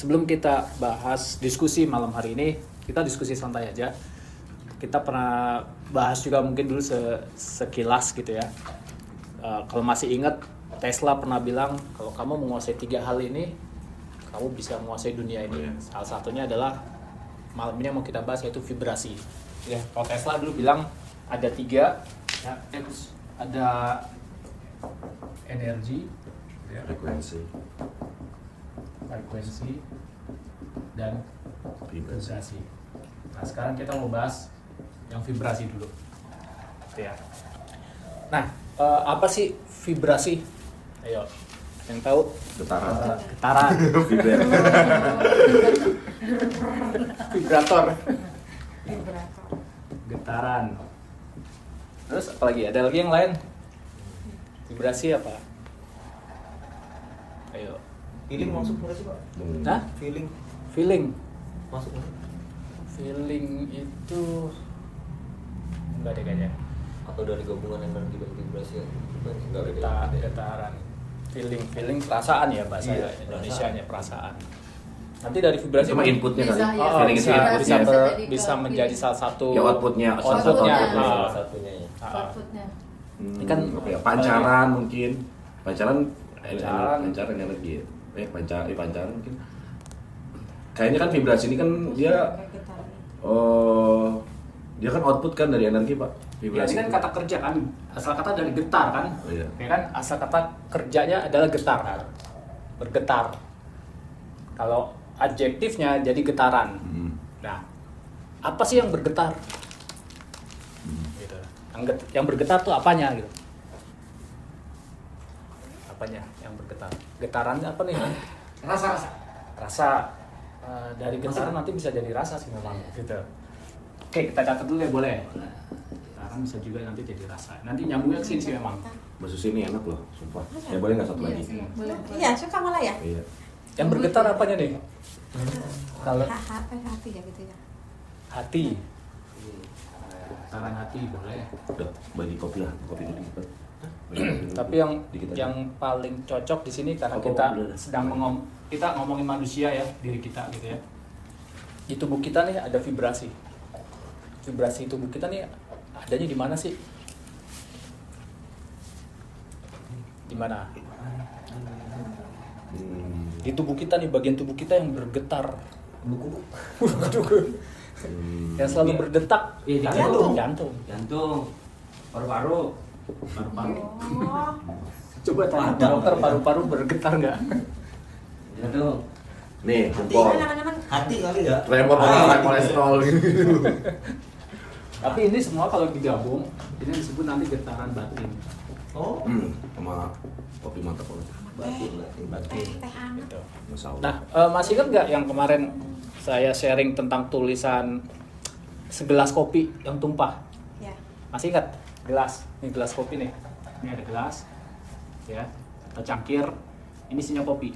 sebelum kita bahas diskusi malam hari ini, kita diskusi santai aja. Kita pernah bahas juga mungkin dulu sekilas gitu ya. Kalau masih ingat, Tesla pernah bilang kalau kamu menguasai 3 hal ini, kamu bisa menguasai dunia ini. Salah satunya adalah malam ini yang mau kita bahas, yaitu vibrasi. Ya, kalau Tesla dulu bilang ada 3, ya, ada energi, ya, frekuensi dan vibrasi. Nah, sekarang kita mau bahas yang vibrasi dulu. Ya. Nah, apa sih vibrasi? Ayo, yang tahu? Getaran. Vibrator. Getaran. Terus apa lagi? Ada lagi yang lain? Vibrasi apa? Ayo. Feeling masuk nggak sih Pak? Hah? Feeling. Masuk nggak sih? Feeling itu enggak deh kayaknya. Atau dari gabungan energi dan vibrasi ya? Enggak beda. Getaran. Feeling perasaan ya bahasa Indonesianya, perasaan. Nanti dari vibrasi Cuma inputnya kali. feeling itu bisa menjadi salah satu ya outputnya. outputnya. Salah satunya ya. Outputnya. Ini kan apa ya? Pancaran mungkin. Pancaran energi. Pancaran mungkin. Kayaknya kan vibrasi ini kan dia kan output kan dari energi, Pak. Ya, Vibrasi ini kan itu. kata kerja kan, asal kata dari getar kan, Oh, iya. ya kan, asal kata kerjanya adalah getar, bergetar. Kalau adjektifnya jadi getaran. Nah, apa sih yang bergetar? Gitu. Yang bergetar tuh apanya gitu? Apanya yang bergetar? Getarannya apa nih? Rasa. Dari getaran nanti bisa jadi rasa sih memang gitu. Oke, kita catat dulu ya, boleh. Getaran bisa juga nanti jadi rasa. Nanti nyambungnya ke sini sih memang. Bakso sini enak loh, sumpah. Ya boleh nggak satu lagi? Iya, suka malah ya. Iya. Yang bergetar apanya nih? Kalau Hati ya gitu ya. hati. Getaran hati boleh. Udah bagi kopi lah, kopi dulu dikit. Tapi Dikit aja. yang paling cocok di sini karena Apa, kita udah. sedang kita ngomongin manusia ya, diri kita gitu ya. Di tubuh kita nih ada vibrasi. Vibrasi tubuh kita nih adanya di mana sih? Di mana? Di tubuh kita nih, bagian tubuh kita yang bergetar. Yang selalu berdetak. Iya, di Jantung. jantung, paru-paru. Paru-paru. Oh, Coba tanya dokter, paru-paru bergetar nggak? Jantung. Nih, jempol. anak-anak Hati kali ya? Tremor orang kolesterol gitu. Tapi ini semua kalau digabung, ini disebut nanti getaran batin. Oh. Sama kopi mantap banget. Batin. teh hangat. Gitu. Masya Allah. Nah, masih ingat nggak yang kemarin saya sharing tentang tulisan segelas kopi yang tumpah? Ya. Masih ingat? Gelas. Ini gelas kopi nih. Ini ada gelas, ya, atau cangkir. Ini isinya kopi.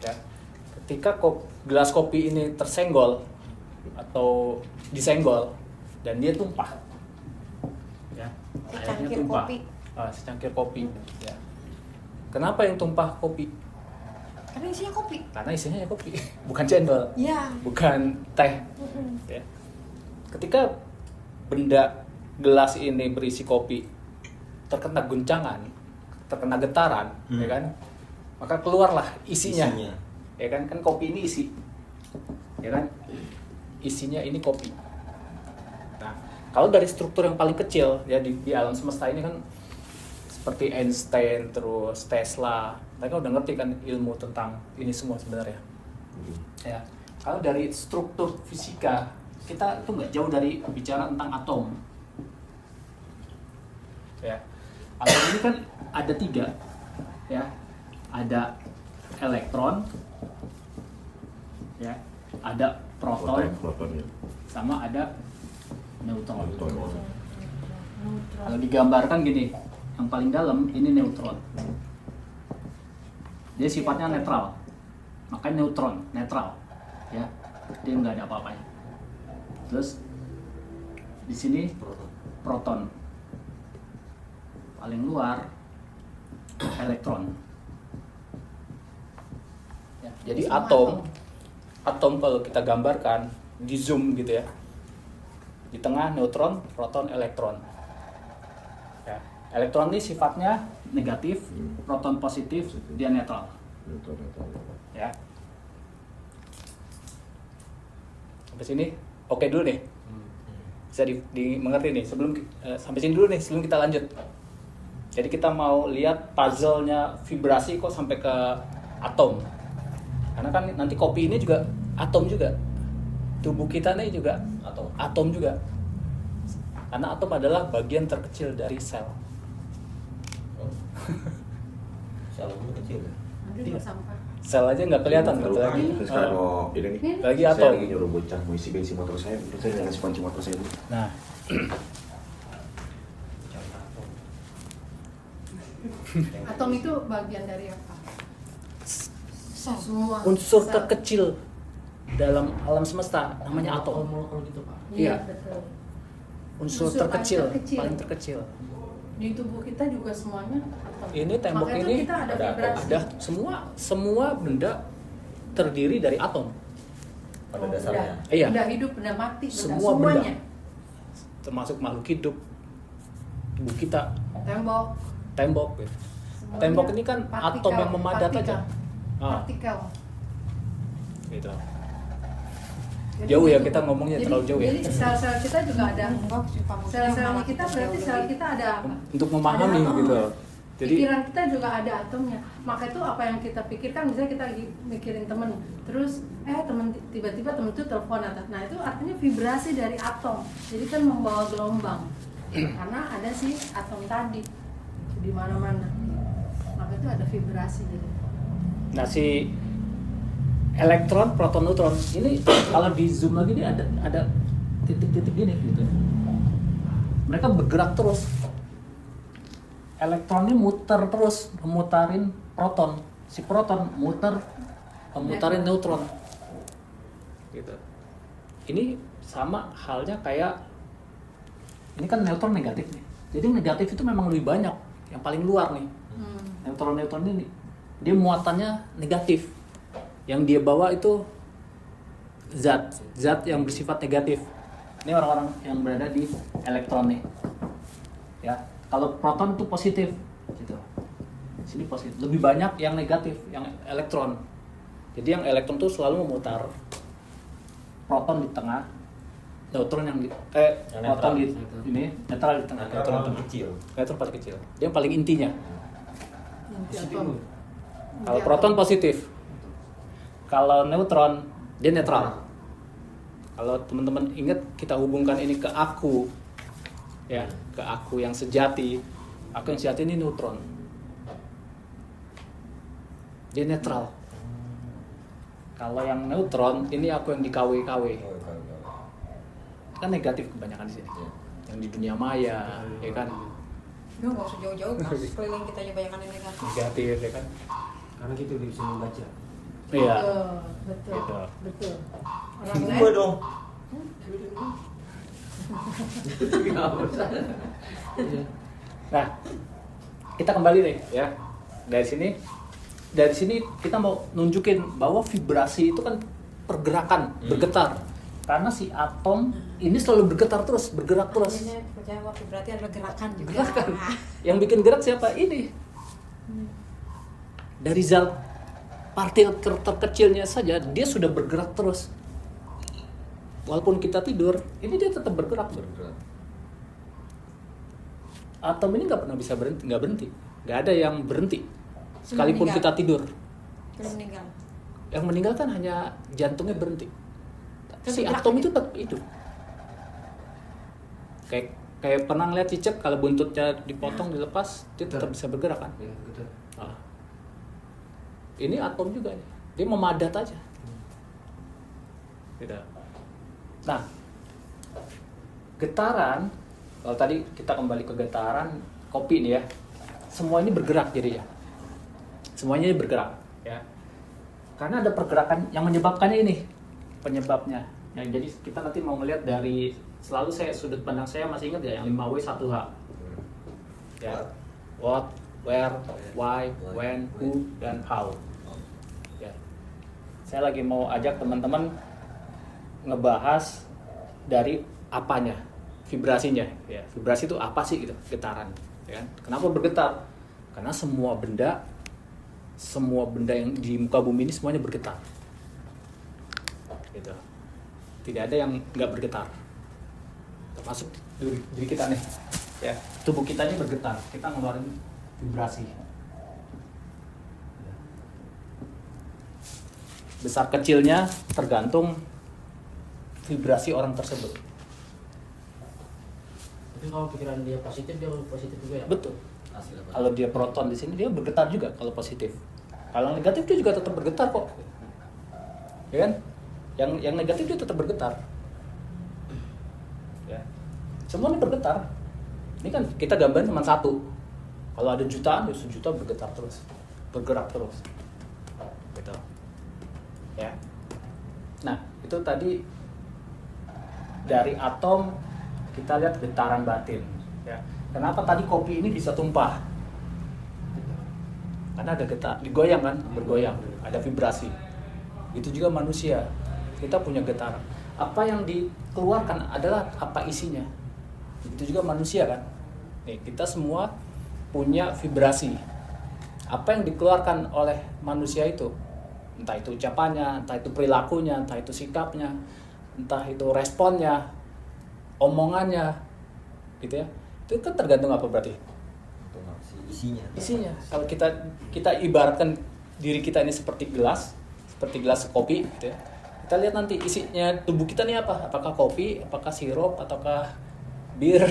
Ya. Ketika gelas kopi ini tersenggol atau disenggol dan dia tumpah, ya, airnya Secangkir tumpah. kopi. Secangkir kopi. Ya. Kenapa yang tumpah kopi? Karena isinya kopi. Karena isinya ya kopi, bukan cendol, Iya. bukan teh. Ya. Ketika benda gelas ini berisi kopi terkena guncangan, terkena getaran, ya kan, maka keluarlah isinya. Ya kan kopi ini isi, ya kan, isinya ini kopi. Nah, kalau dari struktur yang paling kecil ya di alam semesta ini kan, seperti Einstein, terus Tesla, mereka udah ngerti kan ilmu tentang ini semua sebenarnya. Ya, kalau dari struktur fisika kita tuh nggak jauh dari bicara tentang atom. Ya, atom ini kan ada 3, ya, ada elektron, ya, ada proton, ya. sama ada neutron. Neutron. Kalau digambarkan gini, yang paling dalam ini neutron. Dia sifatnya netral, makanya neutron, netral, ya, dia nggak ada apa-apanya. Terus di sini proton, paling luar elektron. Ya, Jadi Semua atom kalau kita gambarkan di zoom gitu ya. Di tengah neutron, proton, elektron. Ya. Elektron ini sifatnya negatif, proton positif, dia netral. Ya. Sampai sini oke dulu nih. Bisa dimengerti nih sampai sini dulu nih sebelum kita lanjut. Jadi kita mau lihat puzzle-nya vibrasi kok sampai ke atom. Karena kan nanti kopi ini juga atom juga. Tubuh kita nih juga atom juga. Karena atom adalah bagian terkecil dari sel. Sel itu kecil. Aduh, Iya. sampah. Sel aja nggak kelihatan Terus lagi. sekarang mau ini nih. Lagi Saya atom. lagi nyuruh bocah mau isi bensin motor saya jangan isi kunci motor saya dulu. Nah, Atom itu bagian dari apa? Sel. Semua unsur sel. terkecil dalam alam semesta namanya atom. Molekul gitu Pak. Iya. Betul. Unsur Unsur terkecil, paling paling terkecil. Di tubuh kita juga semuanya atom. Ini tembok Makanya ini kita ada vibrasi. ada semua benda terdiri dari atom. Pada Oh, dasarnya. benda. Iya. Benda hidup, benda mati, benda Semua semuanya. benda. Termasuk makhluk hidup, tubuh kita, Tembok. tembok. Gitu. semuanya Tembok ini kan partikel, atom yang memadat partikel. aja. Ah, Partikel. gitu. Jadi Jauh ya gitu. kita ngomongnya terlalu jauh ya. Jadi sel-sel kita juga ada. Enggak, sih, kamu Sel-selnya kita berarti sel kita ada apa? Untuk memahami Ada atom. gitu. Jadi Pikiran kita juga ada atomnya. Maka itu apa yang kita pikirkan, misalnya kita lagi mikirin temen, terus temen tiba-tiba temen itu telepon atas. Nah itu artinya vibrasi dari atom. Jadi kan membawa gelombang. Karena ada si atom tadi di mana-mana. Maka itu ada vibrasi jadi. nah si elektron, proton, neutron ini kalau di zoom lagi dia ada titik-titik gini gitu. Mereka bergerak terus. Elektronnya muter terus, memutarin proton. Si proton memutarin neutron. Gitu. Ini sama halnya kayak ini kan neutron negatif nih. Jadi negatif itu memang lebih banyak, yang paling luar nih. Neutron ini dia muatannya negatif. Yang dia bawa itu zat yang bersifat negatif. Ini orang-orang yang berada di elektron nih. Ya, kalau proton itu positif gitu. Sini positif. Lebih banyak yang negatif, yang elektron. Jadi yang elektron itu selalu memutar. Proton di tengah, neutron yang di Yang proton di netral. ini, netral di tengah. Neutron itu kecil. Neutron paling kecil. Dia yang paling intinya. Inti atom. Kalau Inti proton atom. positif. Kalau neutron dia netral. Kalau teman-teman ingat kita hubungkan ini ke aku. Ya, ke aku yang sejati. Aku yang sejati ini neutron. Dia netral. Kalau yang neutron ini aku yang di KW-KW. Oh, iya. Kan negatif kebanyakan di sini. Iya. Yang di dunia maya, ya kan Udah nggak usah jauh-jauh, pas keliling kita aja banyak yang negatif. negatif, ya kan. Karena gitu dia bisa membaca. Iya. Betul. Gitu. Betul. Orang Gua lain dong. Nah, kita kembali nih ya. Dari sini kita mau nunjukin bahwa vibrasi itu kan pergerakan, bergetar. Karena si atom ini selalu bergetar terus, bergerak terus. Ini percaya waktu berarti ada gerakan juga. Gerakan. Yang bikin gerak siapa? Ini. Dari zat partikel terkecilnya saja dia sudah bergerak terus. Walaupun kita tidur, ini dia tetap bergerak. Atom ini nggak pernah bisa berhenti, nggak berhenti. Nggak ada yang berhenti. Sekalipun meninggal. kita tidur. Belum meninggal. Yang meninggal kan hanya jantungnya berhenti. Si Bergerak atom aja. itu tetap hidup. Kayak pernah ngeliat cicak kalau buntutnya dipotong dilepas dia tetap bisa bergerak kan. Ya, gitu. Nah, ini atom juga nih. Dia memadat aja. Gitu. Nah, getaran, kalau tadi kita kembali ke getaran kopi nih ya, semua ini bergerak jadinya. Semuanya ini bergerak, ya. Karena ada pergerakan yang menyebabkannya ini, penyebabnya. Ya, jadi kita nanti mau ngeliat dari selalu sudut pandang saya masih ingat ya yang 5W 1H. Ya. What, where, why, when, who, dan how. Ya. saya lagi mau ajak teman-teman ngebahas dari apanya, vibrasinya. Ya, vibrasi itu apa sih gitu, getaran. Ya kan? Kenapa bergetar? Karena semua benda yang di muka bumi ini semuanya bergetar. Gitu. Tidak ada yang nggak bergetar. Termasuk diri kita nih. Ya, tubuh kita ini bergetar. Kita ngeluarin vibrasi. Besar kecilnya tergantung vibrasi orang tersebut. Tapi kalau pikiran dia positif, dia positif juga ya? Betul. Hasil apa? Kalau dia proton di sini dia bergetar juga kalau positif. Kalau negatif dia juga tetap bergetar kok. Ya kan? Yang negatif dia tetap bergetar. Ya. Semuanya bergetar. Ini kan kita gambarin cuma satu. Kalau ada jutaan, ya sejuta bergetar terus. Bergerak terus. Gitu. Ya. Nah, itu tadi dari atom kita lihat getaran batin. Ya. Kenapa tadi kopi ini bisa tumpah? Karena ada getar, digoyang kan, bergoyang, ada vibrasi. Itu juga manusia, kita punya getaran. Apa yang dikeluarkan adalah apa isinya. Itu juga manusia kan. Nih, kita semua punya vibrasi. Apa yang dikeluarkan oleh manusia itu, entah itu ucapannya, entah itu perilakunya, entah itu sikapnya, entah itu responnya, omongannya, gitu ya. Itu kan tergantung apa berarti? Isinya. Isinya. Kalau kita ibaratkan diri kita ini seperti gelas kopi, gitu ya. Kita lihat nanti isinya tubuh kita ini apa? Apakah kopi, apakah sirup, ataukah bir,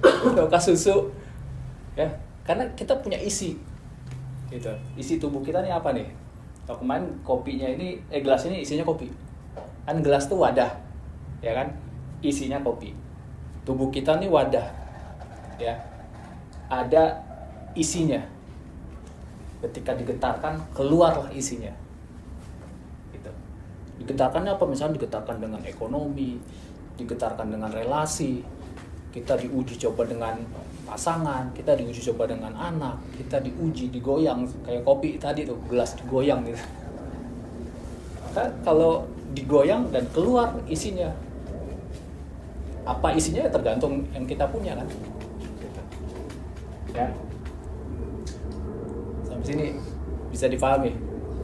ataukah susu? Ya, karena kita punya isi, gitu. Isi tubuh kita ini apa nih? Kalau kemarin kopinya ini, gelas ini isinya kopi. Kan gelas itu wadah, ya kan? Isinya kopi. Tubuh kita ini wadah, ya. Ada isinya. Ketika digetarkan, keluarlah isinya. Gitu. Digetarkannya apa? Misalnya digetarkan dengan ekonomi, digetarkan dengan relasi, kita diuji coba dengan pasangan, kita diuji coba dengan anak, kita diuji, digoyang kayak kopi tadi tuh, gelas digoyang gitu. Maka kalau digoyang dan keluar isinya, apa isinya ya tergantung yang kita punya kan. Gitu. Ya. Sampai sini bisa dipahami.